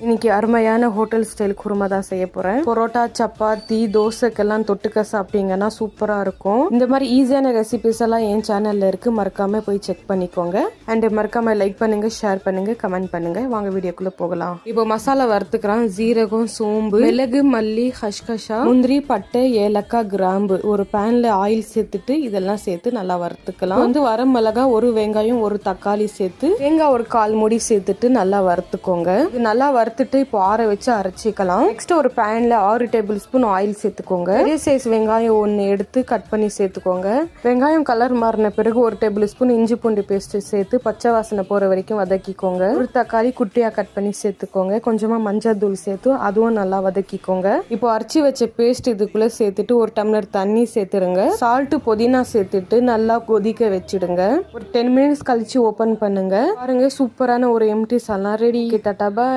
இன்னைக்கு அருமையான hotel style kurma தான் செய்ய போறேன். பரோட்டா, சப்பாத்தி, தோசைக்கெல்லாம் தொட்டுக்க சாப்பிட்டீங்கன்னா சூப்பரா இருக்கும். இந்த மாதிரி ஈஸியான ரெசிபிஸ் எல்லாம் என் சேனல்ல இருக்கு, மறக்காம போய் செக் பண்ணிக்கோங்க. அண்ட் மறக்காம லைக் பண்ணுங்க, ஷேர் பண்ணுங்க, கமெண்ட் பண்ணுங்க. வாங்க வீடியோக்குள்ள போகலாம். இப்போ மசாலா வறுத்துக்கிறேன். ஜீரகம், சோம்பு, மிளகு, மல்லி, கஷ்கஷா, முந்திரி, பட்டை, ஏலக்காய், கிராம்பு. ஒரு பேன்ல ஆயில் சேர்த்துட்டு இதெல்லாம் சேர்த்து நல்லா வறுத்துக்கலாம். வந்து வரமிளகா, ஒரு வெங்காயம், ஒரு தக்காளி சேர்த்து தேங்காய் ஒரு 1/4 மூடி சேர்த்துட்டு நல்லா வறுத்துக்கோங்க. இது நல்லா வறுத்துட்டு இப்போ ஆற வச்சு அரைச்சிக்கலாம். நெக்ஸ்ட் ஒரு பேன்ல 6 டேபிள் ஸ்பூன் ஆயில் சேர்த்துக்கோங்க. பெரிய சைஸ் வெங்காயம் 1 எடுத்து கட் பண்ணி சேர்த்துக்கோங்க. வெங்காயம் கலர் மாறின பிறகு 1 டேபிள் ஸ்பூன் இஞ்சி பூண்டு பேஸ்ட் சேர்த்து பச்சை வாசனை போற வரைக்கும் வதக்கிக்கோங்க. ஒரு தக்காளி குட்டியா கட் பண்ணி சேர்த்துக்கோங்க. கொஞ்சமா மஞ்சள் தூள் சேர்த்து அதுவும் நல்லா வதக்கிக்கோங்க. இப்போ அரைச்சி வச்ச பேஸ்ட் இதுக்குள்ள சேர்த்துட்டு 1 டம்ளர் தண்ணி சேர்த்துருங்க. சால்ட், புதினா சேர்த்துட்டு நல்லா கொதிக்க வச்சிடுங்க. ஒரு 10 மினிட்ஸ் கழிச்சு ஓபன் பண்ணுங்க. பாருங்க, சூப்பரான ஒரு எம்டி சால்னா ரெடி. கிட்டத்தட்ட